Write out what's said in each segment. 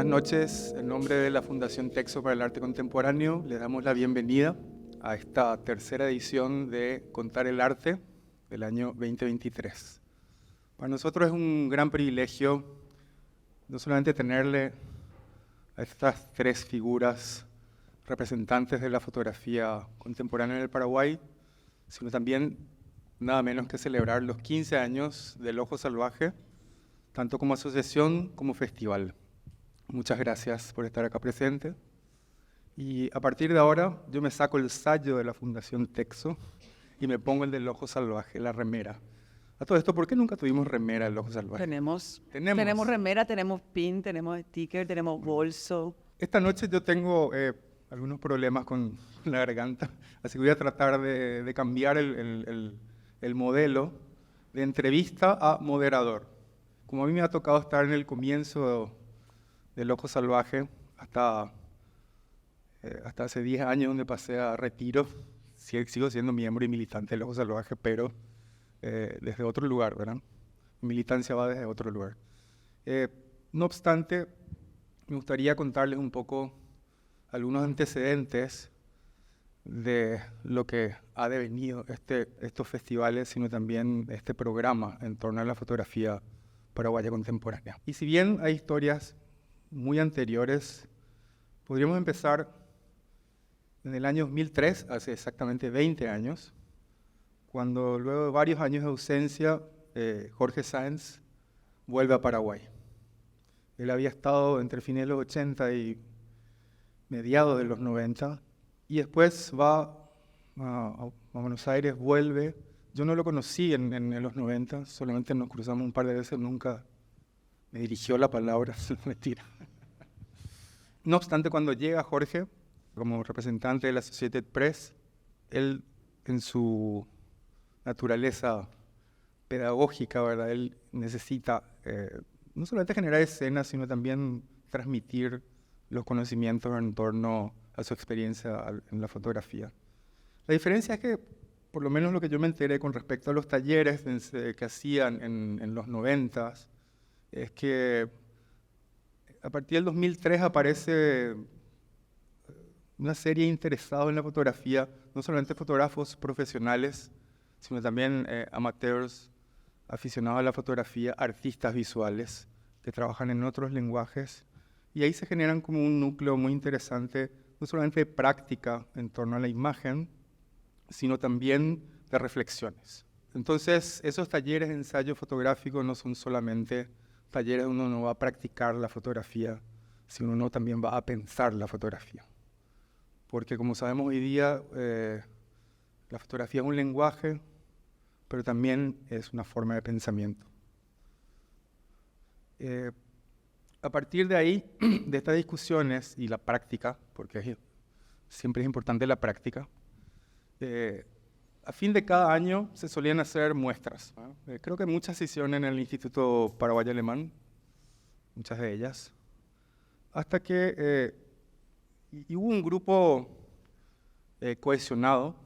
noches. En nombre de la Fundación Texo para el Arte Contemporáneo, les damos la bienvenida a esta tercera edición de Contar el Arte del año 2023. Para nosotros es un gran privilegio no solamente tenerle a estas tres figuras representantes de la fotografía contemporánea en el Paraguay, sino también nada menos que celebrar los 15 años del Ojo Salvaje, tanto como asociación como festival. Muchas gracias por estar acá presente. Y a partir de ahora yo me saco el sayo de la Fundación Texo y me pongo el del Ojo Salvaje, la remera. A todo esto, ¿por qué nunca tuvimos remera del Ojo Salvaje? Tenemos remera, tenemos pin, tenemos sticker, tenemos bolso. Esta noche yo tengo algunos problemas con la garganta, así que voy a tratar de cambiar el modelo de entrevista a moderador. Como a mí me ha tocado estar en el comienzo del Ojo Salvaje hasta hace 10 años, donde pasé a retiro, sigo siendo miembro y militante del Ojo Salvaje, pero desde otro lugar, ¿verdad? Mi militancia va desde otro lugar. No obstante, me gustaría contarles un poco algunos antecedentes de lo que ha devenido estos festivales, sino también este programa en torno a la fotografía paraguaya contemporánea. Y si bien hay historias muy anteriores, podríamos empezar en el año 2003, hace exactamente 20 años, cuando luego de varios años de ausencia, Jorge Sáenz vuelve a Paraguay. Él había estado entre fines de los 80 y mediados de los 90, y después va a Buenos Aires, vuelve. Yo no lo conocí en los 90, solamente nos cruzamos un par de veces, nunca me dirigió la palabra, mentira. No obstante, cuando llega Jorge, como representante de la Associated Press, él, en su naturaleza pedagógica, ¿verdad? Él necesita no solamente generar escenas, sino también transmitir los conocimientos en torno a su experiencia en la fotografía. La diferencia es que, por lo menos lo que yo me enteré con respecto a los talleres que hacían en los 90s, es que a partir del 2003 aparece una serie de interesados en la fotografía, no solamente fotógrafos profesionales, sino también amateurs, aficionados a la fotografía, artistas visuales que trabajan en otros lenguajes, y ahí se generan como un núcleo muy interesante, no solamente de práctica en torno a la imagen, sino también de reflexiones. Entonces, esos talleres de ensayo fotográfico no son solamente talleres donde uno va a practicar la fotografía, sino uno también va a pensar la fotografía. Porque como sabemos hoy día, la fotografía es un lenguaje, pero también es una forma de pensamiento. A partir de ahí, de estas discusiones y la práctica, porque siempre es importante la práctica, a fin de cada año se solían hacer muestras, ¿no? Creo que muchas se hicieron en el Instituto Paraguayo Alemán, muchas de ellas, hasta que y hubo un grupo cohesionado,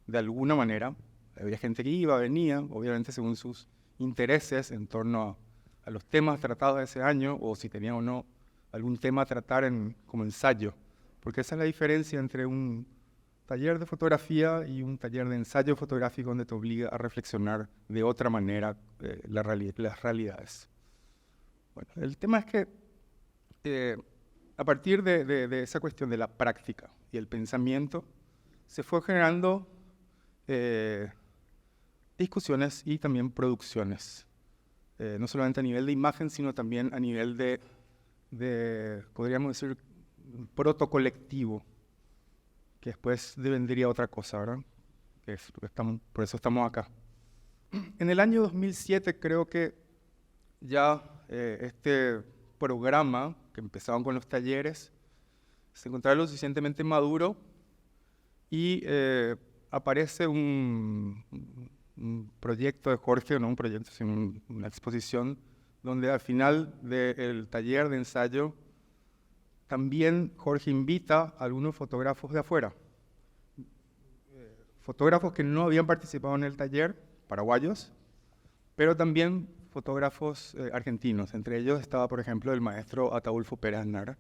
de alguna manera. Había gente que iba, venía, obviamente según sus intereses en torno a los temas tratados de ese año, o si tenía o no algún tema a tratar como ensayo, porque esa es la diferencia entre un taller de fotografía y un taller de ensayo fotográfico, donde te obliga a reflexionar de otra manera las realidades. Bueno, el tema es que a partir de esa cuestión de la práctica y el pensamiento, se fue generando discusiones y también producciones, no solamente a nivel de imagen, sino también a nivel podríamos decir, protocolectivo, que después vendría otra cosa, ¿verdad? Por eso estamos acá. En el año 2007 creo que ya este programa, que empezaban con los talleres, se encontraba lo suficientemente maduro y aparece un proyecto de Jorge, no un proyecto, sino una exposición, donde al final del taller de ensayo también Jorge invita a algunos fotógrafos de afuera, fotógrafos que no habían participado en el taller, paraguayos, pero también fotógrafos argentinos. Entre ellos estaba, por ejemplo, el maestro Ataulfo Pérez Aznar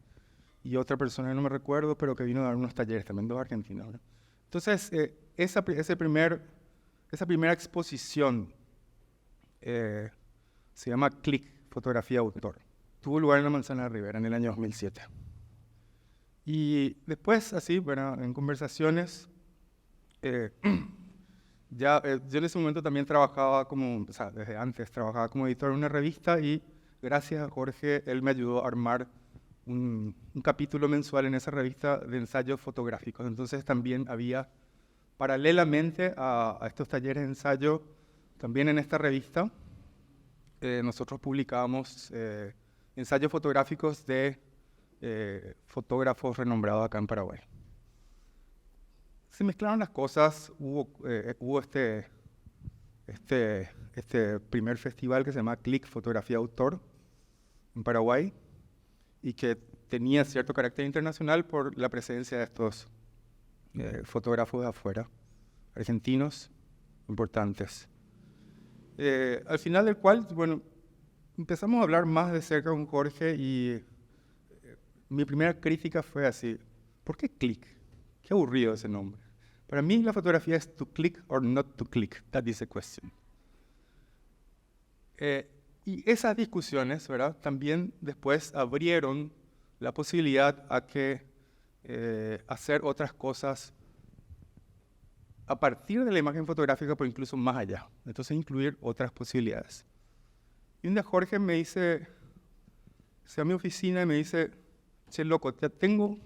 y otra persona que no me recuerdo, pero que vino a dar unos talleres, también dos argentinos, ¿verdad? Entonces, esa primera exposición se llama Click, Fotografía Autor. Tuvo lugar en la Manzana de Rivera en el año 2007. Y después, así, ¿verdad? En conversaciones, yo en ese momento también trabajaba como, o sea, desde antes trabajaba como editor en una revista y gracias a Jorge, él me ayudó a armar un capítulo mensual en esa revista de ensayos fotográficos. Entonces también había, paralelamente a estos talleres de ensayo, también en esta revista, nosotros publicábamos ensayos fotográficos de fotógrafos renombrados acá en Paraguay. Se mezclaron las cosas, hubo este primer festival que se llama Click Fotografía Autor en Paraguay y que tenía cierto carácter internacional por la presencia de estos fotógrafos de afuera, argentinos importantes. Al final del cual, bueno, empezamos a hablar más de cerca con Jorge y mi primera crítica fue así: ¿por qué Click? Qué aburrido ese nombre. Para mí la fotografía es to click or not to click. That is the question. Y esas discusiones, ¿verdad?, también después abrieron la posibilidad a que hacer otras cosas a partir de la imagen fotográfica, pero incluso más allá. Entonces incluir otras posibilidades. Y un día Jorge me dice, se va a mi oficina y me dice: che, loco, ya tengo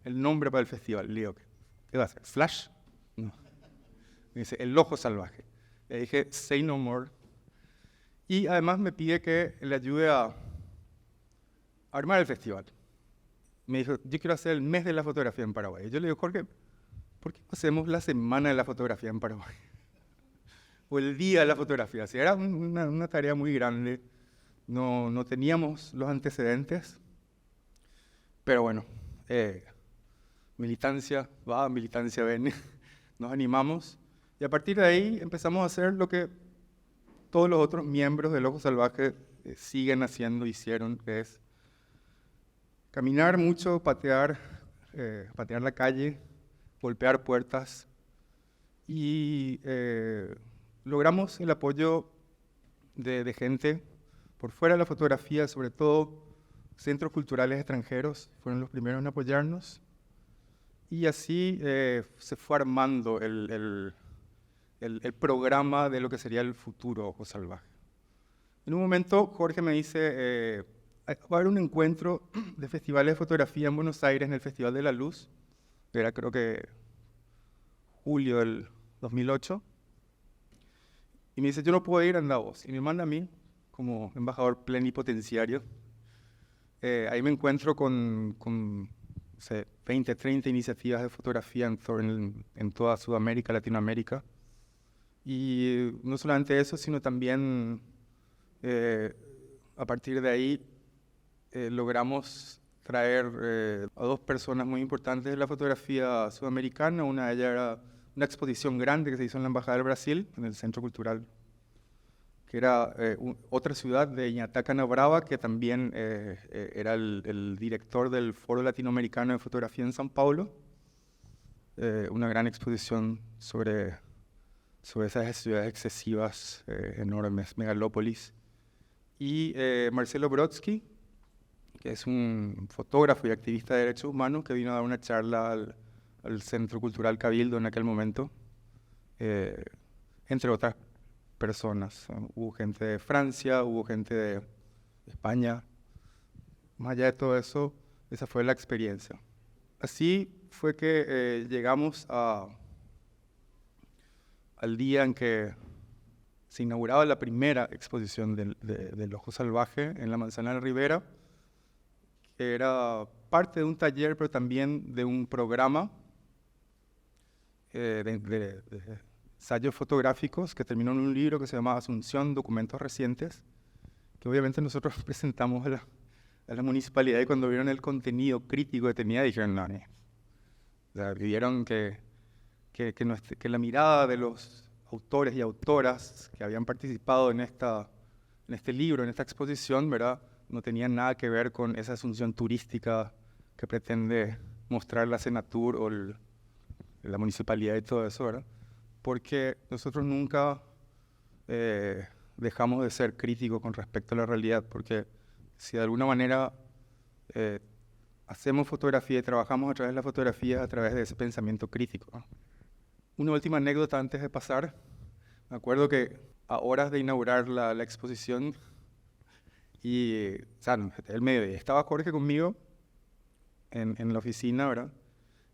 el nombre para el festival. Le digo, ¿qué va a hacer? ¿Flash? No. Me dice, El Ojo Salvaje. Le dije, say no more. Y además me pide que le ayude a armar el festival. Me dijo, yo quiero hacer el mes de la fotografía en Paraguay. Y yo le digo, Jorge, ¿por qué no hacemos la semana de la fotografía en Paraguay? O el día de la fotografía. O sea, era una tarea muy grande. No teníamos los antecedentes. Pero bueno, militancia va, militancia ven. Nos animamos. Y a partir de ahí empezamos a hacer lo que todos los otros miembros del Ojo Salvaje siguen haciendo, hicieron, que es caminar mucho, patear la calle, golpear puertas, y logramos el apoyo de gente por fuera de la fotografía, sobre todo centros culturales extranjeros, fueron los primeros en apoyarnos, y así se fue armando el programa de lo que sería el futuro Ojo Salvaje. En un momento Jorge me dice, va a haber un encuentro de festivales de fotografía en Buenos Aires, en el Festival de la Luz, que era creo que julio del 2008, y me dice, yo no puedo ir, anda vos, y me manda a mí como embajador plenipotenciario. Ahí me encuentro con no sé, 20, 30 iniciativas de fotografía en toda Sudamérica, Latinoamérica. Y no solamente eso, sino también a partir de ahí logramos traer a dos personas muy importantes de la fotografía sudamericana. Una de ellas era una exposición grande que se hizo en la Embajada del Brasil, en el Centro Cultural, que era otra ciudad de Iñataca Brava, que también era el director del Foro Latinoamericano de Fotografía en São Paulo. Una gran exposición sobre esas ciudades excesivas, enormes, megalópolis. Y Marcelo Brodsky, que es un fotógrafo y activista de derechos humanos, que vino a dar una charla al Centro Cultural Cabildo en aquel momento, entre otras personas. Hubo gente de Francia, hubo gente de España. Más allá de todo eso, esa fue la experiencia. Así fue que llegamos al día en que se inauguraba la primera exposición del Ojo Salvaje en la Manzana de Rivera, que era parte de un taller, pero también de un programa de ensayos fotográficos que terminó en un libro que se llamaba Asunción, Documentos Recientes, que obviamente nosotros presentamos a la municipalidad, y cuando vieron el contenido crítico que tenía, dijeron, no, o sea, vieron que la mirada de los autores y autoras que habían participado en esta en este libro, en esta exposición, ¿verdad? No tenía nada que ver con esa asunción turística que pretende mostrar la Senatur o la municipalidad y todo eso, ¿verdad? Porque nosotros nunca dejamos de ser críticos con respecto a la realidad, porque si de alguna manera hacemos fotografía y trabajamos a través de la fotografía, a través de ese pensamiento crítico, ¿no? Una última anécdota antes de pasar. Me acuerdo que a horas de inaugurar la exposición, o sea, el mediodía, estaba Jorge conmigo en la oficina, ¿verdad?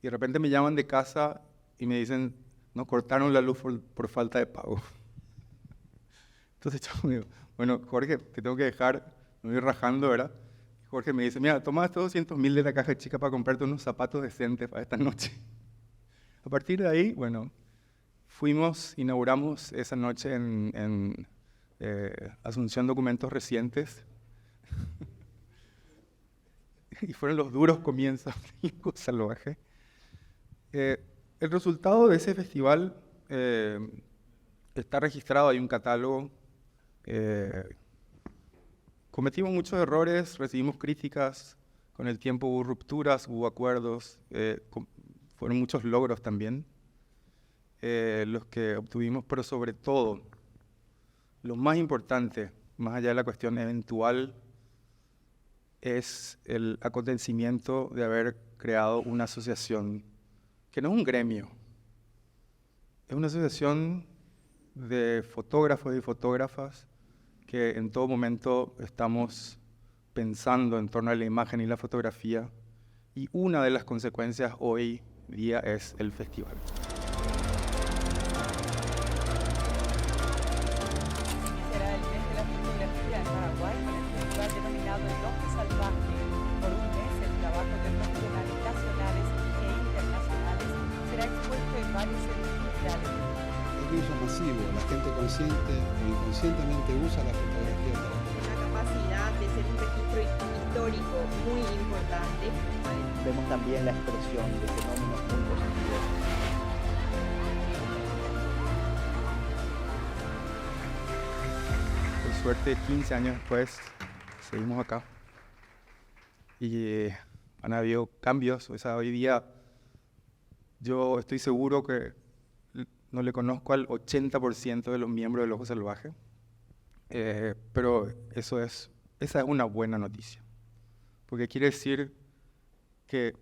Y de repente me llaman de casa y me dicen, nos cortaron la luz por falta de pago. Entonces yo me digo, bueno, Jorge, te tengo que dejar, me voy rajando, ¿verdad? Y Jorge me dice, mira, toma estos 200.000 de la caja chica para comprarte unos zapatos decentes para esta noche. A partir de ahí, bueno, inauguramos esa noche en Asunción Documentos Recientes. Y fueron los duros comienzos del Loco Salvaje. El resultado de ese festival está registrado, hay un catálogo. Cometimos muchos errores, recibimos críticas, con el tiempo hubo rupturas, hubo acuerdos, fueron muchos logros también los que obtuvimos, pero sobre todo, lo más importante, más allá de la cuestión eventual, es el acontecimiento de haber creado una asociación que no es un gremio, es una asociación de fotógrafos y fotógrafas que en todo momento estamos pensando en torno a la imagen y la fotografía, y una de las consecuencias hoy día es el festival. Será el mes de la fotografía en Paraguay con el festival denominado El Loco Salvaje. Por un mes el trabajo de profesionales nacionales e internacionales será expuesto en varios edificios de Alemania. El uso masivo, la gente consciente o inconscientemente usa la fotografía para Una capacidad de ser un registro histórico muy importante. Vemos también la expresión de fenómenos muy positivos. Por suerte, 15 años después, seguimos acá. Y han habido cambios. O sea, hoy día yo estoy seguro que no le conozco al 80% de los miembros del Loco Salvaje. Pero esa es una buena noticia. Porque quiere decir que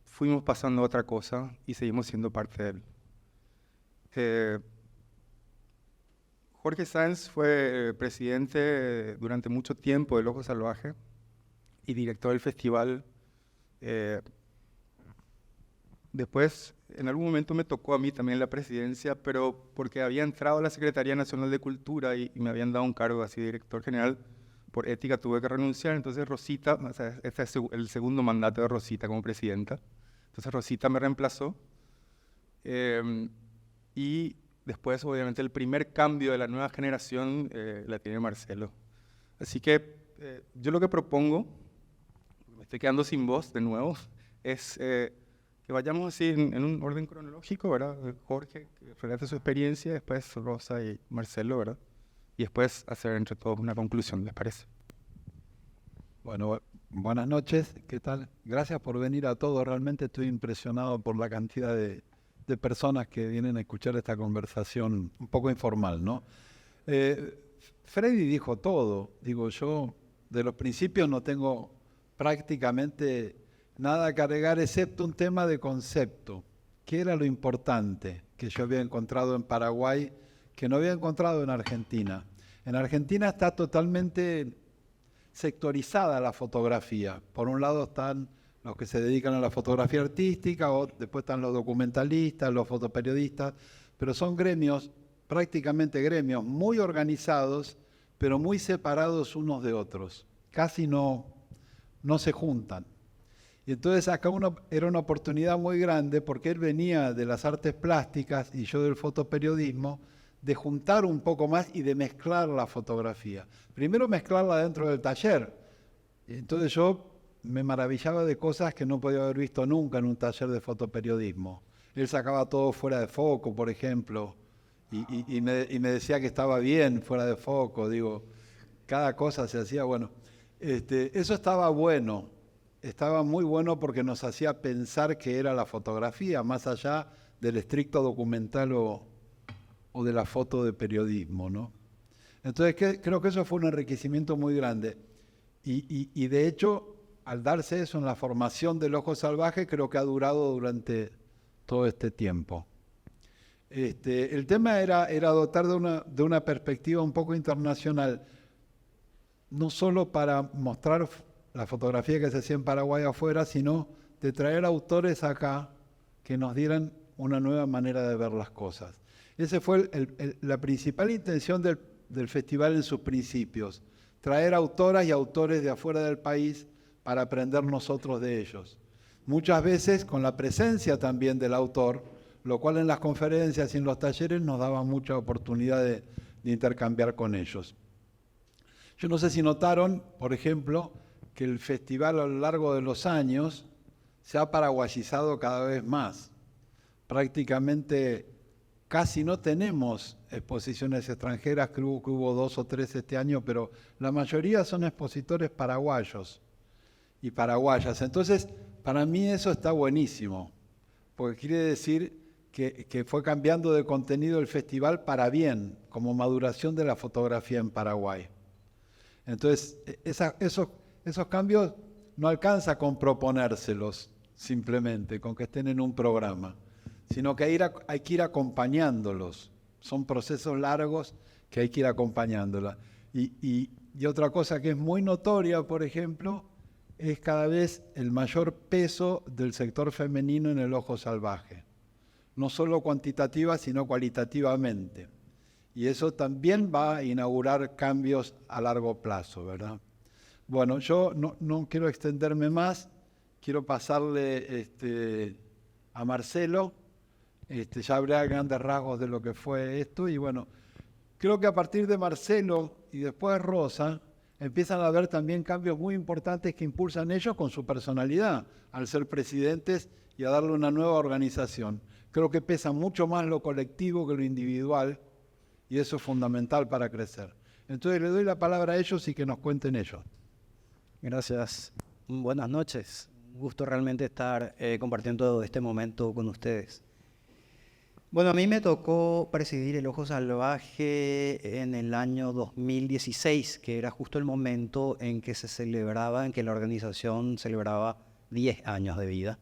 fuimos pasando a otra cosa y seguimos siendo parte de él. Jorge Sáenz fue presidente durante mucho tiempo del Loco Salvaje y director del festival. Después, en algún momento me tocó a mí también la presidencia, pero porque había entrado a la Secretaría Nacional de Cultura y me habían dado un cargo así de director general, por ética tuve que renunciar. Entonces Rosita, o sea, este es el segundo mandato de Rosita como presidenta, entonces Rosita me reemplazó. Y después, obviamente, el primer cambio de la nueva generación la tiene Marcelo. Así que yo lo que propongo, me estoy quedando sin voz de nuevo, es que vayamos así en un orden cronológico, ¿verdad? Jorge, que relate su experiencia, después Rosa y Marcelo, ¿verdad? Y después hacer entre todos una conclusión, ¿les parece? Bueno, buenas noches, ¿qué tal? Gracias por venir a todos, realmente estoy impresionado por la cantidad de personas que vienen a escuchar esta conversación un poco informal, ¿no? Freddy dijo todo, digo yo, de los principios no tengo prácticamente nada que agregar excepto un tema de concepto, que era lo importante que yo había encontrado en Paraguay, que no había encontrado en Argentina. En Argentina está totalmente sectorizada la fotografía. Por un lado están los que se dedican a la fotografía artística, o después están los documentalistas, los fotoperiodistas, pero son gremios, prácticamente gremios, muy organizados, pero muy separados unos de otros. Casi no se juntan. Y entonces acá era una oportunidad muy grande, porque él venía de las artes plásticas y yo del fotoperiodismo, de juntar un poco más y de mezclar la fotografía. Primero mezclarla dentro del taller. Y entonces yo me maravillaba de cosas que no podía haber visto nunca en un taller de fotoperiodismo. Él sacaba todo fuera de foco, por ejemplo, y me decía que estaba bien fuera de foco. Digo, cada cosa se hacía, bueno. Eso estaba bueno, estaba muy bueno porque nos hacía pensar que era la fotografía, más allá del estricto documental o de la foto de periodismo, ¿no? Entonces creo que eso fue un enriquecimiento muy grande. Y de hecho, al darse eso en la formación del Ojo Salvaje, creo que ha durado durante todo este tiempo. El tema era dotar de una perspectiva un poco internacional, no solo para mostrar la fotografía que se hacía en Paraguay afuera, sino de traer autores acá que nos dieran una nueva manera de ver las cosas. Esa fue la principal intención del festival en sus principios, traer autoras y autores de afuera del país para aprender nosotros de ellos. Muchas veces con la presencia también del autor, lo cual en las conferencias y en los talleres nos daba mucha oportunidad de intercambiar con ellos. Yo no sé si notaron, por ejemplo, que el festival a lo largo de los años se ha paraguayizado cada vez más. Prácticamente casi no tenemos exposiciones extranjeras, creo que hubo 2 o 3 este año, pero la mayoría son expositores paraguayos y paraguayas. Entonces, para mí eso está buenísimo, porque quiere decir que fue cambiando de contenido el festival para bien, como maduración de la fotografía en Paraguay. Entonces, esos cambios no alcanza con proponérselos simplemente, con que estén en un programa, sino que hay que ir acompañándolos. Son procesos largos que hay que ir acompañándolos. Y otra cosa que es muy notoria, por ejemplo, es cada vez el mayor peso del sector femenino en el Ojo Salvaje. No solo cuantitativa, sino cualitativamente. Y eso también va a inaugurar cambios a largo plazo, ¿verdad? Bueno, yo no quiero extenderme más, quiero pasarle a Marcelo, ya habrá grandes rasgos de lo que fue esto, y bueno, creo que a partir de Marcelo y después Rosa, empiezan a haber también cambios muy importantes que impulsan ellos con su personalidad, al ser presidentes y a darle una nueva organización. Creo que pesa mucho más lo colectivo que lo individual, y eso es fundamental para crecer. Entonces le doy la palabra a ellos y que nos cuenten ellos. Gracias. Buenas noches. Un gusto realmente estar compartiendo este momento con ustedes. Bueno, a mí me tocó presidir el Ojo Salvaje en el año 2016, que era justo el momento en que la organización celebraba 10 años de vida.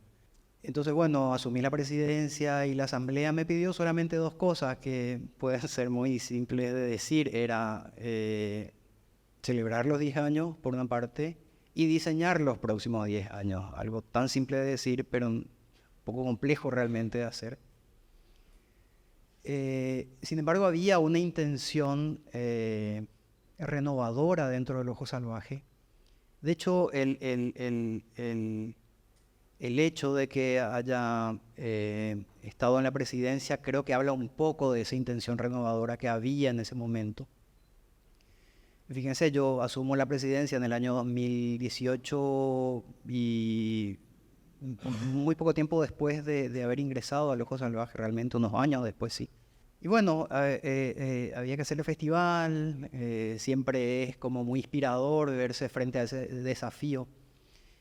Entonces, bueno, asumí la presidencia y la asamblea me pidió solamente 2 cosas que pueden ser muy simples de decir. Era celebrar los 10 años, por una parte, y diseñar los próximos 10 años. Algo tan simple de decir, pero un poco complejo realmente de hacer. Sin embargo, había una intención renovadora dentro del Ojo Salvaje. De hecho, el hecho de que haya estado en la presidencia creo que habla un poco de esa intención renovadora que había en ese momento. Fíjense, yo asumo la presidencia en el año 2018 y muy poco tiempo después de haber ingresado al Ojo Salvaje, realmente unos años después, sí. Y bueno, había que hacer el festival, siempre es como muy inspirador verse frente a ese desafío.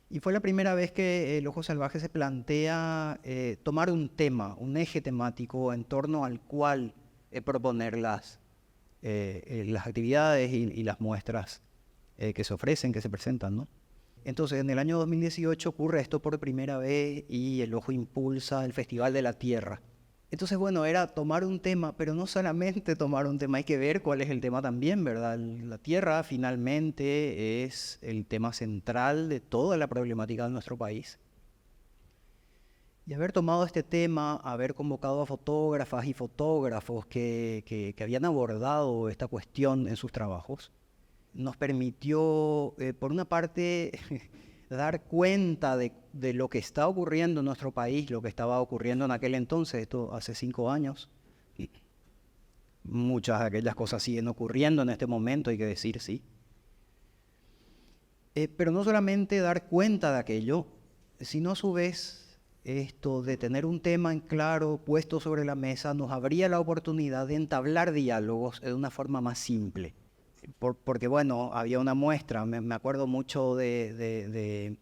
Y fue la primera vez que el Ojo Salvaje se plantea tomar un tema, un eje temático en torno al cual proponer las actividades y las muestras que se ofrecen, que se presentan, ¿no? Entonces, en el año 2018 ocurre esto por primera vez y el Ojo impulsa el Festival de la Tierra. Entonces, bueno, era tomar un tema, pero no solamente tomar un tema, hay que ver cuál es el tema también, ¿verdad? La Tierra finalmente es el tema central de toda la problemática de nuestro país. Y haber tomado este tema, haber convocado a fotógrafas y fotógrafos que habían abordado esta cuestión en sus trabajos, nos permitió, por una parte, dar cuenta de lo que está ocurriendo en nuestro país, lo que estaba ocurriendo en aquel entonces, esto hace 5 años. Muchas de aquellas cosas siguen ocurriendo en este momento, hay que decir, sí. Pero no solamente dar cuenta de aquello, sino a su vez esto de tener un tema en claro puesto sobre la mesa nos abría la oportunidad de entablar diálogos de una forma más simple. porque bueno, había una muestra, me acuerdo mucho de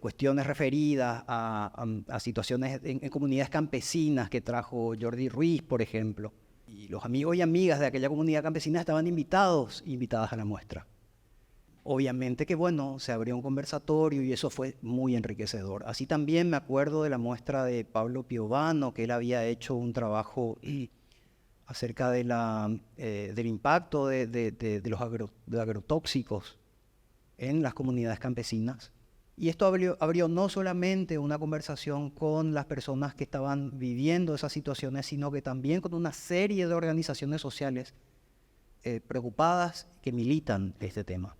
cuestiones referidas a situaciones en comunidades campesinas que trajo Jordi Ruiz, por ejemplo. Y los amigos y amigas de aquella comunidad campesina estaban invitadas a la muestra. Obviamente que bueno, se abrió un conversatorio y eso fue muy enriquecedor. Así también me acuerdo de la muestra de Pablo Piovano, que él había hecho un trabajo acerca del impacto de los agrotóxicos en las comunidades campesinas. Y esto abrió no solamente una conversación con las personas que estaban viviendo esas situaciones, sino que también con una serie de organizaciones sociales preocupadas que militan este tema.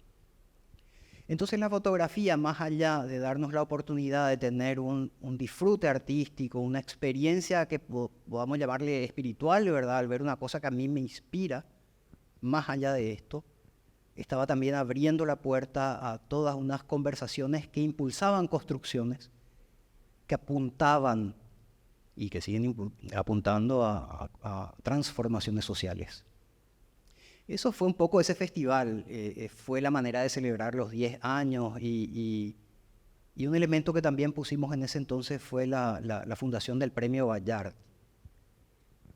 Entonces la fotografía, más allá de darnos la oportunidad de tener un disfrute artístico, una experiencia que podamos llamarle espiritual, ¿verdad? Al ver una cosa que a mí me inspira, más allá de esto, estaba también abriendo la puerta a todas unas conversaciones que impulsaban construcciones, que apuntaban y que siguen apuntando a transformaciones sociales. Eso fue un poco ese festival, fue la manera de celebrar los 10 años y un elemento que también pusimos en ese entonces fue la fundación del Premio Bayard.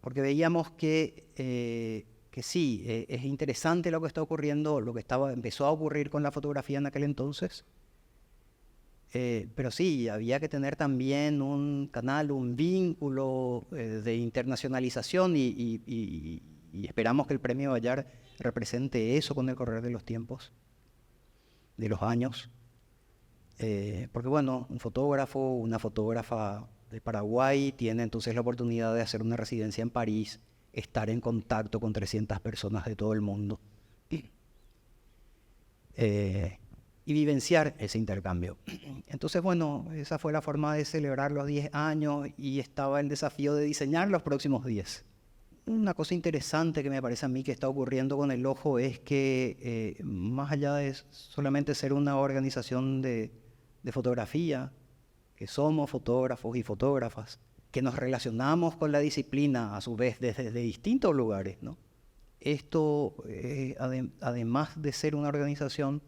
Porque veíamos que sí, es interesante lo que está ocurriendo, lo que empezó a ocurrir con la fotografía en aquel entonces, pero sí, había que tener también un canal, un vínculo de internacionalización y esperamos que el Premio Bayard represente eso con el correr de los tiempos, de los años. Porque bueno, un fotógrafo, una fotógrafa de Paraguay tiene entonces la oportunidad de hacer una residencia en París, estar en contacto con 300 personas de todo el mundo y vivenciar ese intercambio. Entonces, bueno, esa fue la forma de celebrar los 10 años y estaba el desafío de diseñar los próximos 10. Una cosa interesante que me parece a mí que está ocurriendo con el Ojo es que más allá de solamente ser una organización de fotografía, que somos fotógrafos y fotógrafas, que nos relacionamos con la disciplina a su vez desde distintos lugares, ¿no? Esto, además de ser una organización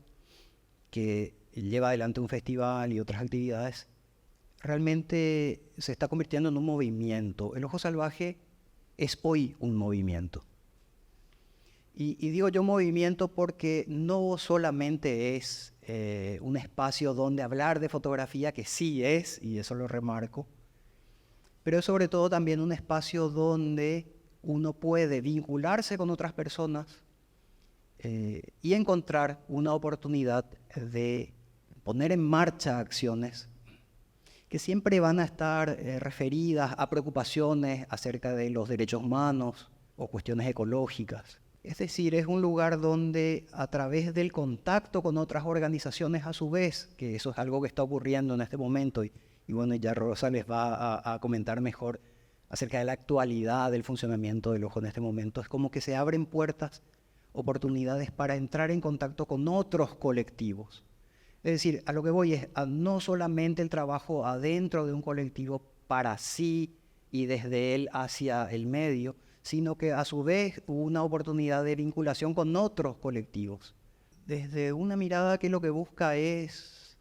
que lleva adelante un festival y otras actividades, realmente se está convirtiendo en un movimiento. El Ojo Salvaje es hoy un movimiento. Y digo yo movimiento porque no solamente es un espacio donde hablar de fotografía, que sí es, y eso lo remarco, pero es sobre todo también un espacio donde uno puede vincularse con otras personas y encontrar una oportunidad de poner en marcha acciones que siempre van a estar referidas a preocupaciones acerca de los derechos humanos o cuestiones ecológicas. Es decir, es un lugar donde a través del contacto con otras organizaciones a su vez, que eso es algo que está ocurriendo en este momento, y bueno, ya Rosa les va a comentar mejor acerca de la actualidad del funcionamiento del Ojo en este momento, es como que se abren puertas, oportunidades para entrar en contacto con otros colectivos. Es decir, a lo que voy es a no solamente el trabajo adentro de un colectivo para sí y desde él hacia el medio, sino que a su vez una oportunidad de vinculación con otros colectivos. Desde una mirada que lo que busca es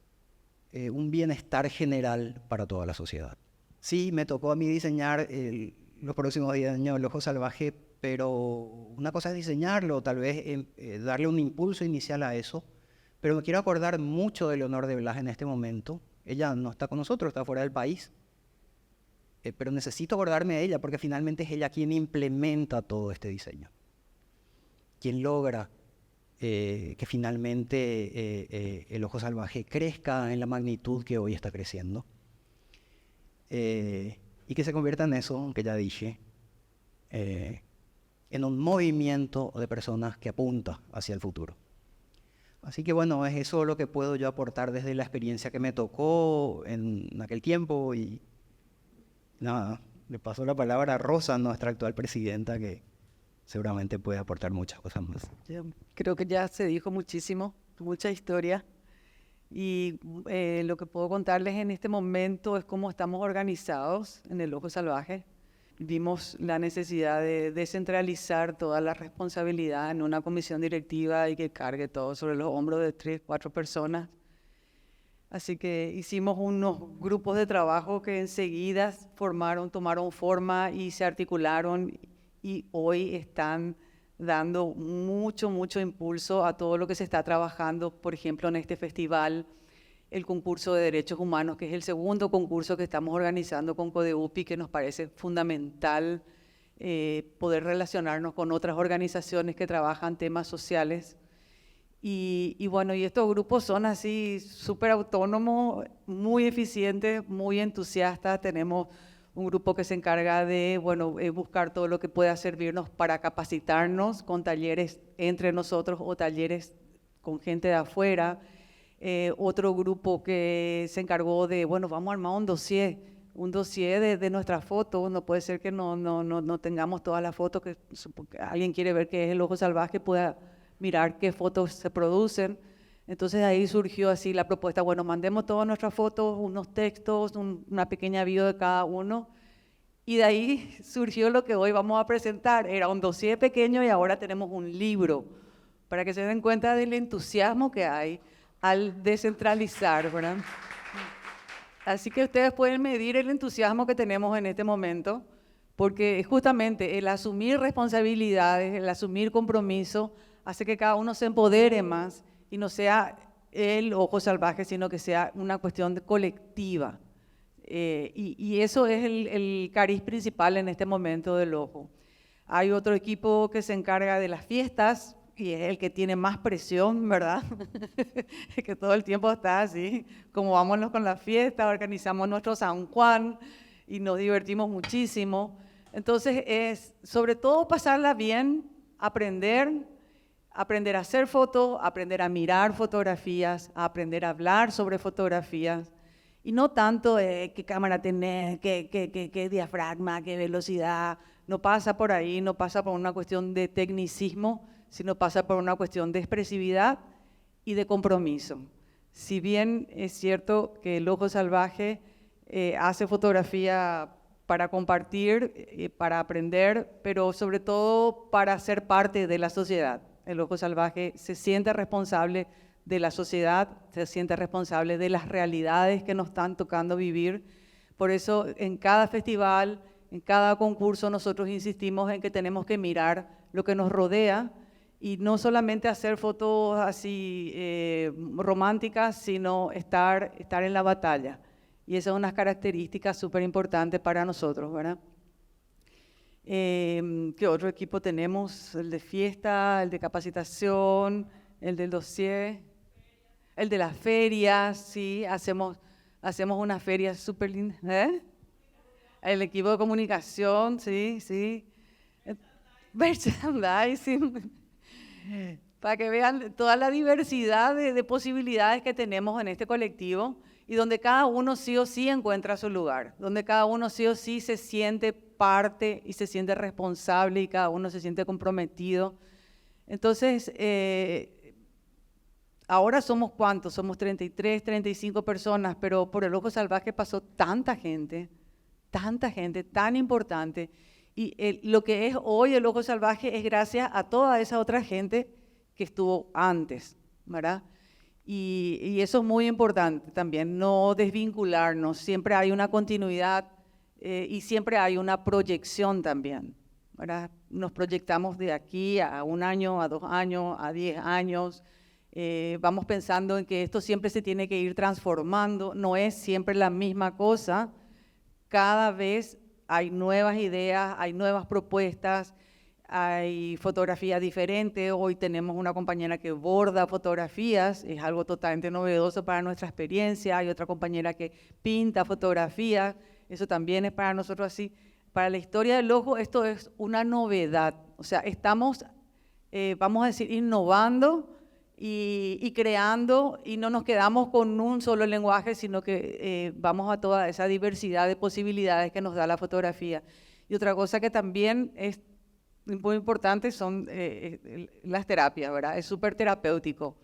un bienestar general para toda la sociedad. Sí, me tocó a mí diseñar los próximos 10 años el Ojo Salvaje, pero una cosa es diseñarlo, tal vez darle un impulso inicial a eso. Pero me quiero acordar mucho de Leonor de Blas en este momento. Ella no está con nosotros, está fuera del país. Pero necesito acordarme de ella porque finalmente es ella quien implementa todo este diseño. Quien logra que finalmente el Ojo Salvaje crezca en la magnitud que hoy está creciendo. Y que se convierta en eso, que ya dije, en un movimiento de personas que apunta hacia el futuro. Así que bueno, es eso lo que puedo yo aportar desde la experiencia que me tocó en aquel tiempo y nada, le paso la palabra a Rosa, nuestra actual presidenta, que seguramente puede aportar muchas cosas más. Creo que ya se dijo muchísimo, mucha historia y lo que puedo contarles en este momento es cómo estamos organizados en el Ojo Salvaje. vimos la necesidad de descentralizar toda la responsabilidad en una comisión directiva y que cargue todo sobre los hombros de 3, 4 personas. Así que hicimos unos grupos de trabajo que enseguida tomaron forma y se articularon y hoy están dando mucho impulso a todo lo que se está trabajando, por ejemplo, en este festival, el concurso de derechos humanos, que es el segundo concurso que estamos organizando con CODEUPI, que nos parece fundamental poder relacionarnos con otras organizaciones que trabajan temas sociales. Y bueno, y estos grupos son así súper autónomos, muy eficientes, muy entusiastas. Tenemos un grupo que se encarga de, bueno, buscar todo lo que pueda servirnos para capacitarnos con talleres entre nosotros o talleres con gente de afuera. Otro grupo que se encargó de, bueno, vamos a armar un dossier de nuestras fotos. No puede ser que no tengamos todas las fotos, que alguien quiere ver qué es el ojo salvaje, pueda mirar qué fotos se producen. Entonces ahí surgió así la propuesta, bueno, mandemos todas nuestras fotos, unos textos, una pequeña bio de cada uno, y de ahí surgió lo que hoy vamos a presentar. Era un dossier pequeño y ahora tenemos un libro, para que se den cuenta del entusiasmo que hay al descentralizar, ¿verdad? Así que ustedes pueden medir el entusiasmo que tenemos en este momento, porque justamente el asumir responsabilidades, el asumir compromiso, hace que cada uno se empodere más y no sea el ojo salvaje, sino que sea una cuestión colectiva. Y eso es el cariz principal en este momento del ojo. Hay otro equipo que se encarga de las fiestas y es el que tiene más presión, ¿verdad? Que todo el tiempo está así, como vámonos con la fiesta, organizamos nuestro San Juan y nos divertimos muchísimo. Entonces es sobre todo pasarla bien, aprender a hacer fotos, aprender a mirar fotografías, a aprender a hablar sobre fotografías, y no tanto qué cámara tenés, qué diafragma, qué velocidad. No pasa por ahí, no pasa por una cuestión de tecnicismo, sino pasa por una cuestión de expresividad y de compromiso. Si bien es cierto que el ojo salvaje hace fotografía para compartir, para aprender, pero sobre todo para ser parte de la sociedad. El ojo salvaje se siente responsable de la sociedad, se siente responsable de las realidades que nos están tocando vivir. Por eso en cada festival, en cada concurso, nosotros insistimos en que tenemos que mirar lo que nos rodea y no solamente hacer fotos así románticas, sino estar en la batalla. Y esa es una característica súper importante para nosotros, ¿verdad? ¿Qué otro equipo tenemos? El de fiesta, el de capacitación, el del dossier, el de las ferias, sí, hacemos unas ferias súper lindas. El equipo de comunicación, sí. Merchandising, para que vean toda la diversidad de posibilidades que tenemos en este colectivo y donde cada uno sí o sí encuentra su lugar, donde cada uno sí o sí se siente parte y se siente responsable y cada uno se siente comprometido. Entonces, ahora somos ¿cuántos? Somos 33, 35 personas, pero por el ojo salvaje pasó tanta gente tan importante. Y lo que es hoy el ojo salvaje es gracias a toda esa otra gente que estuvo antes, ¿verdad? Y eso es muy importante también, no desvincularnos. Siempre hay una continuidad y siempre hay una proyección también, ¿verdad? Nos proyectamos de aquí a 1 año, a 2 años, a 10 años. Vamos pensando en que esto siempre se tiene que ir transformando, no es siempre la misma cosa. Cada vez hay nuevas ideas, hay nuevas propuestas, hay fotografías diferentes. Hoy tenemos una compañera que borda fotografías, es algo totalmente novedoso para nuestra experiencia. Hay otra compañera que pinta fotografías, eso también es para nosotros así. Para la historia del ojo esto es una novedad, o sea, estamos, vamos a decir, innovando y creando, y no nos quedamos con un solo lenguaje, sino que vamos a toda esa diversidad de posibilidades que nos da la fotografía. Y otra cosa que también es muy importante son las terapias, ¿verdad? Es súper terapéutico.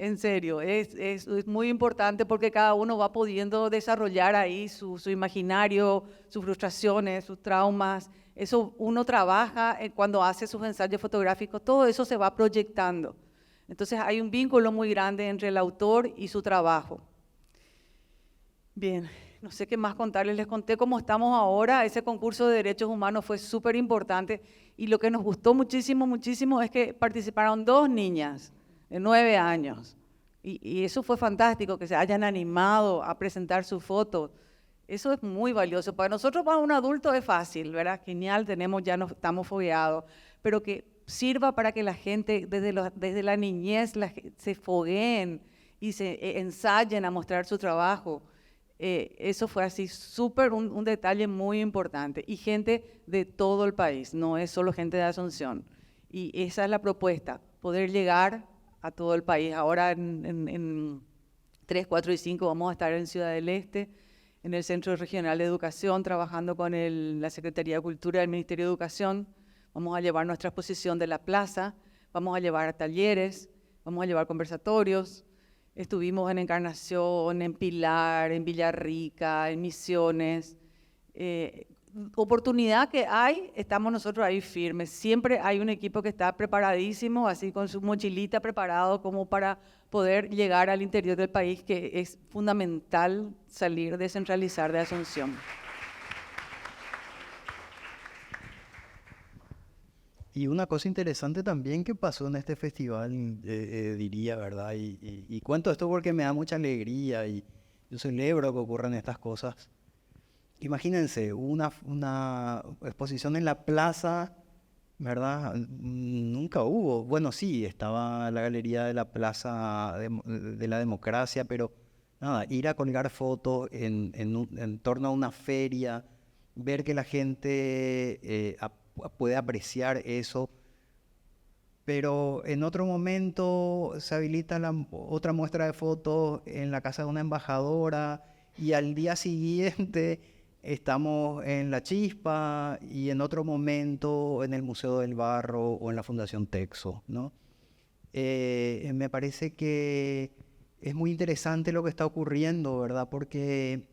En serio, es muy importante porque cada uno va pudiendo desarrollar ahí su imaginario, sus frustraciones, sus traumas. Eso uno trabaja cuando hace sus ensayos fotográficos, todo eso se va proyectando. Entonces hay un vínculo muy grande entre el autor y su trabajo. Bien, no sé qué más contarles. Les conté cómo estamos ahora. Ese concurso de derechos humanos fue súper importante y lo que nos gustó muchísimo, muchísimo es que participaron 2 niñas de 9 años. Y eso fue fantástico, que se hayan animado a presentar su foto. Eso es muy valioso. Para nosotros, para un adulto es fácil, ¿verdad? Genial, ya no estamos fogueados, pero que sirva para que la gente desde la niñez se fogueen y se ensayen a mostrar su trabajo. Eso fue así súper un detalle muy importante. Y gente de todo el país, no es solo gente de Asunción. Y esa es la propuesta, poder llegar a todo el país. Ahora en 3, 4 y 5 vamos a estar en Ciudad del Este, en el Centro Regional de Educación, trabajando con la Secretaría de Cultura del Ministerio de Educación. Vamos a llevar nuestra exposición de la plaza, vamos a llevar talleres, vamos a llevar conversatorios. Estuvimos en Encarnación, en Pilar, en Villarrica, en Misiones. Oportunidad que hay, estamos nosotros ahí firmes. Siempre hay un equipo que está preparadísimo, así con su mochilita preparado como para poder llegar al interior del país, que es fundamental salir, descentralizar de Asunción. Y una cosa interesante también que pasó en este festival, diría, ¿verdad? Y cuento esto porque me da mucha alegría y yo celebro que ocurran estas cosas. Imagínense, una exposición en la plaza, ¿verdad? Nunca hubo. Bueno, sí, estaba la galería de la Plaza de la Democracia, pero nada, ir a colgar fotos en torno a una feria, ver que la gente puede apreciar eso. Pero en otro momento se habilita otra muestra de fotos en la casa de una embajadora y al día siguiente estamos en La Chispa y en otro momento en el Museo del Barro o en la Fundación Texo, ¿no? Me parece que es muy interesante lo que está ocurriendo, ¿verdad? Porque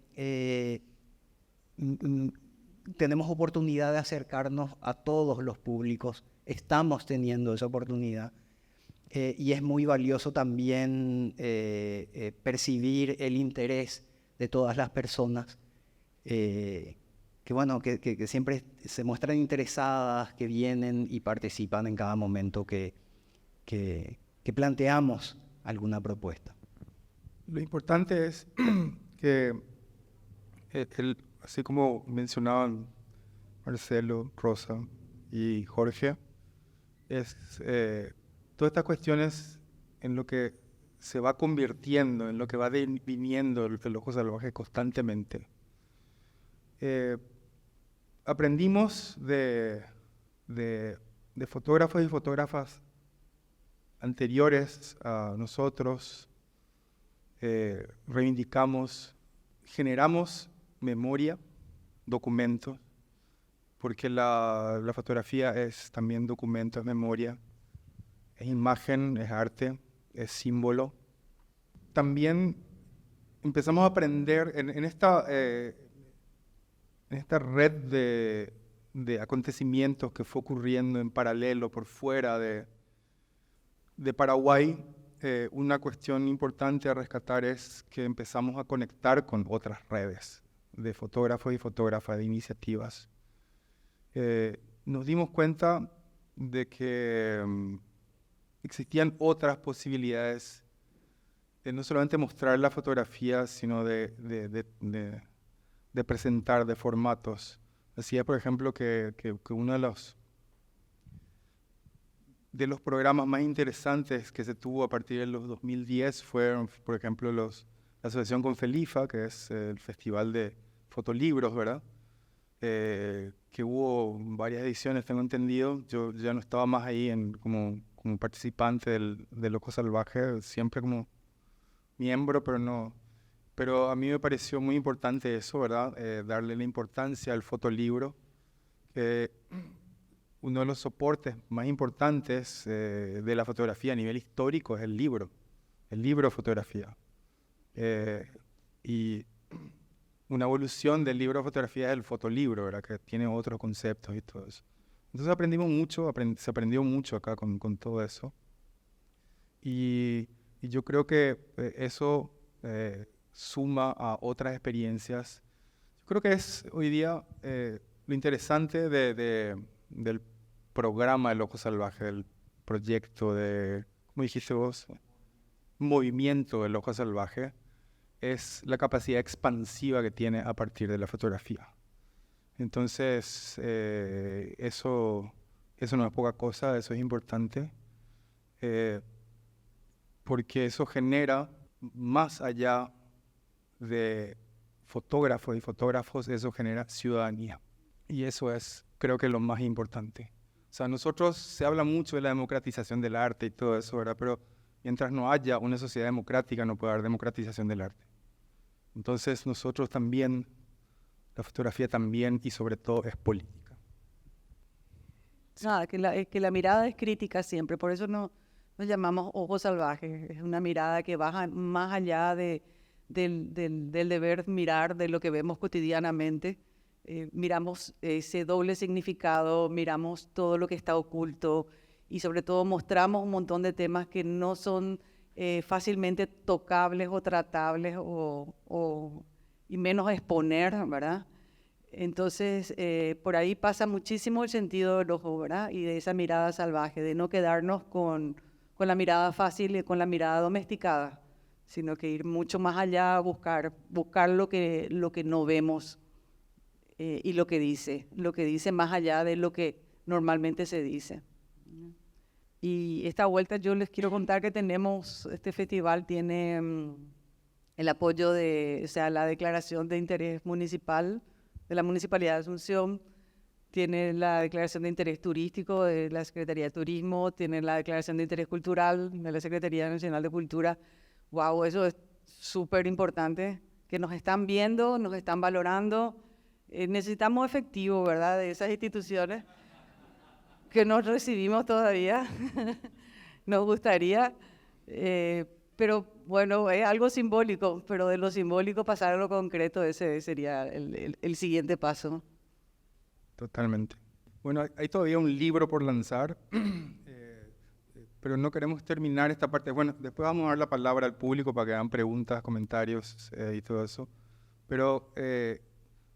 tenemos oportunidad de acercarnos a todos los públicos, estamos teniendo esa oportunidad y es muy valioso también percibir el interés de todas las personas que siempre se muestran interesadas, que vienen y participan en cada momento que planteamos alguna propuesta. Lo importante es que, así como mencionaban Marcelo, Rosa y Jorge, todas estas cuestiones en lo que se va convirtiendo, en lo que va viniendo el ojo salvaje constantemente. Aprendimos de fotógrafos y fotógrafas anteriores a nosotros, reivindicamos, generamos memoria, documentos, porque la fotografía es también documento, es memoria, es imagen, es arte, es símbolo. También empezamos a aprender en esta red de acontecimientos que fue ocurriendo en paralelo por fuera de Paraguay. Una cuestión importante a rescatar es que empezamos a conectar con otras redes de fotógrafos y fotógrafas, de iniciativas. Nos dimos cuenta de que existían otras posibilidades de no solamente mostrar la fotografía, sino de presentar, de formatos. Decía, por ejemplo, que uno de los programas más interesantes que se tuvo a partir de los 2010 fueron, por ejemplo, la asociación con Felifa, que es el festival de fotolibros, ¿verdad? Que hubo varias ediciones, tengo entendido. Yo ya no estaba más ahí como participante del Ojo Salvaje, siempre como miembro, pero a mí me pareció muy importante eso, ¿verdad? Darle la importancia al fotolibro, que uno de los soportes más importantes de la fotografía a nivel histórico es el libro. el libro de fotografía. Y una evolución del libro de fotografía es el fotolibro, ¿verdad? Que tiene otros conceptos y todo eso. Entonces aprendimos mucho, se aprendió mucho acá con todo eso. Y yo creo que eso suma a otras experiencias. Yo creo que es hoy día lo interesante del programa El Ojo Salvaje, del proyecto ¿cómo dijiste vos? Movimiento del Ojo Salvaje, es la capacidad expansiva que tiene a partir de la fotografía. Entonces, eso no es poca cosa, eso es importante, porque eso genera, más allá de fotógrafos, eso genera ciudadanía. Y eso es, creo que, lo más importante. O sea, se habla mucho de la democratización del arte y todo eso, ¿verdad? Pero mientras no haya una sociedad democrática, no puede haber democratización del arte. Entonces, nosotros también, la fotografía también, y sobre todo, es política. Nada, que la mirada es crítica siempre, por eso nos llamamos ojos salvajes. Es una mirada que baja más allá del deber mirar de lo que vemos cotidianamente. Miramos ese doble significado, miramos todo lo que está oculto y sobre todo mostramos un montón de temas que no son fácilmente tocables o tratables y menos exponer, ¿verdad? Entonces, por ahí pasa muchísimo el sentido del ojo, ¿verdad? Y de esa mirada salvaje, de no quedarnos con la mirada fácil y con la mirada domesticada, sino que ir mucho más allá, buscar lo que no vemos y lo que dice más allá de lo que normalmente se dice. Y esta vuelta yo les quiero contar que este festival tiene el apoyo la declaración de interés municipal de la Municipalidad de Asunción, tiene la declaración de interés turístico de la Secretaría de Turismo, tiene la declaración de interés cultural de la Secretaría Nacional de Cultura. Wow, eso es súper importante, que nos están viendo, nos están valorando. Necesitamos efectivo, ¿verdad?, de esas instituciones que no recibimos todavía. Nos gustaría, pero bueno, es algo simbólico, pero de lo simbólico pasar a lo concreto, ese sería el siguiente paso. Totalmente. Bueno, hay todavía un libro por lanzar, pero no queremos terminar esta parte. Bueno, después vamos a dar la palabra al público para que hagan preguntas, comentarios y todo eso. Pero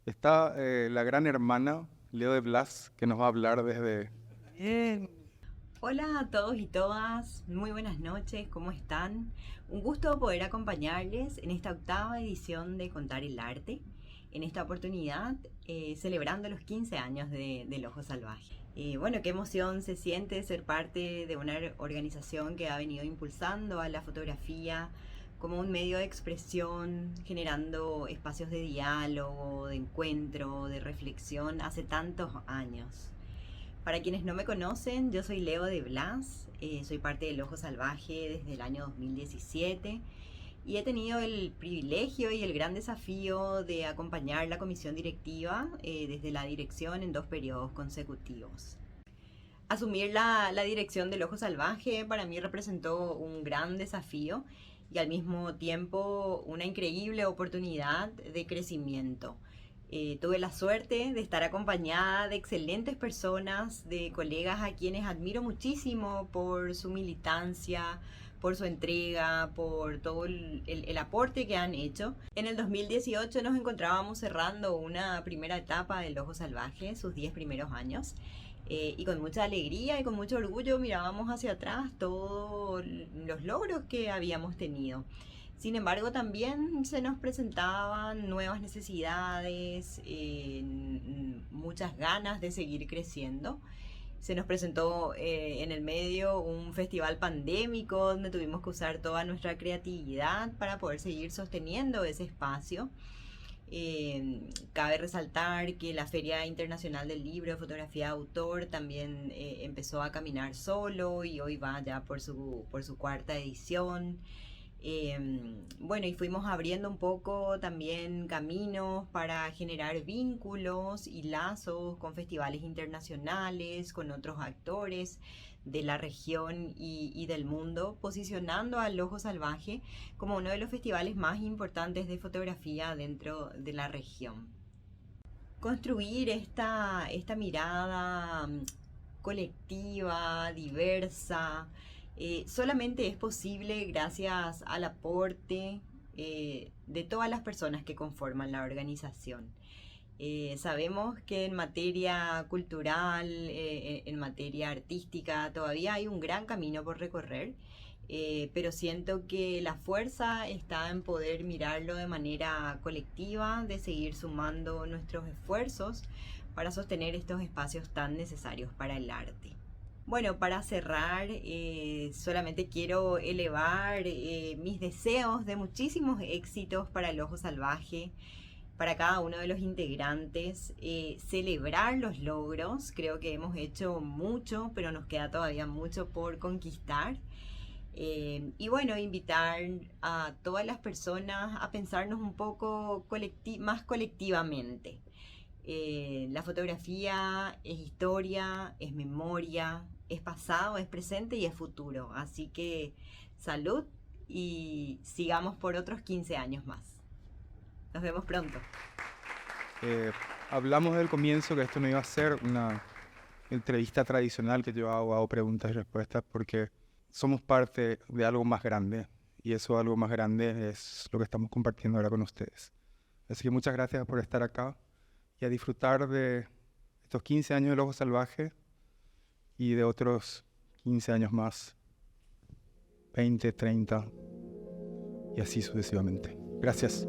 está la gran hermana, Leo de Blas, que nos va a hablar desde... Hola a todos y todas, muy buenas noches, ¿cómo están? Un gusto poder acompañarles en esta 8ª edición de Contar el Arte. En esta oportunidad, celebrando los 15 años del Ojo Salvaje. Bueno, qué emoción se siente ser parte de una organización que ha venido impulsando a la fotografía como un medio de expresión, generando espacios de diálogo, de encuentro, de reflexión hace tantos años. Para quienes no me conocen, yo soy Leo de Blas, soy parte del Ojo Salvaje desde el año 2017 y he tenido el privilegio y el gran desafío de acompañar la comisión directiva desde la dirección en 2 periodos consecutivos. Asumir la dirección del Ojo Salvaje para mí representó un gran desafío y al mismo tiempo una increíble oportunidad de crecimiento. Tuve la suerte de estar acompañada de excelentes personas, de colegas a quienes admiro muchísimo por su militancia, por su entrega, por todo el aporte que han hecho. En el 2018 nos encontrábamos cerrando una primera etapa del Ojo Salvaje, sus 10 primeros años, y con mucha alegría y con mucho orgullo mirábamos hacia atrás todos los logros que habíamos tenido. Sin embargo, también se nos presentaban nuevas necesidades, muchas ganas de seguir creciendo. Se nos presentó en el medio un festival pandémico donde tuvimos que usar toda nuestra creatividad para poder seguir sosteniendo ese espacio. Cabe resaltar que la Feria Internacional del Libro de Fotografía de Autor también empezó a caminar solo y hoy va ya por su 4ª edición. Bueno, y fuimos abriendo un poco también caminos para generar vínculos y lazos con festivales internacionales, con otros actores de la región y del mundo, posicionando al Ojo Salvaje como uno de los festivales más importantes de fotografía dentro de la región. Construir esta mirada colectiva, diversa, solamente es posible gracias al aporte de todas las personas que conforman la organización. Sabemos que en materia cultural, en materia artística, todavía hay un gran camino por recorrer, pero siento que la fuerza está en poder mirarlo de manera colectiva, de seguir sumando nuestros esfuerzos para sostener estos espacios tan necesarios para el arte. Bueno, para cerrar, solamente quiero elevar mis deseos de muchísimos éxitos para el Ojo Salvaje, para cada uno de los integrantes, celebrar los logros. Creo que hemos hecho mucho, pero nos queda todavía mucho por conquistar. Y bueno, invitar a todas las personas a pensarnos un poco más colectivamente. La fotografía es historia, es memoria, es pasado, es presente y es futuro. Así que salud y sigamos por otros 15 años más. Nos vemos pronto. Hablamos del comienzo que esto no iba a ser una entrevista tradicional que yo hago preguntas y respuestas porque somos parte de algo más grande y eso algo más grande es lo que estamos compartiendo ahora con ustedes. Así que muchas gracias por estar acá y a disfrutar de estos 15 años del Ojo Salvaje y de otros 15 años más, 20, 30 y así sucesivamente. Gracias.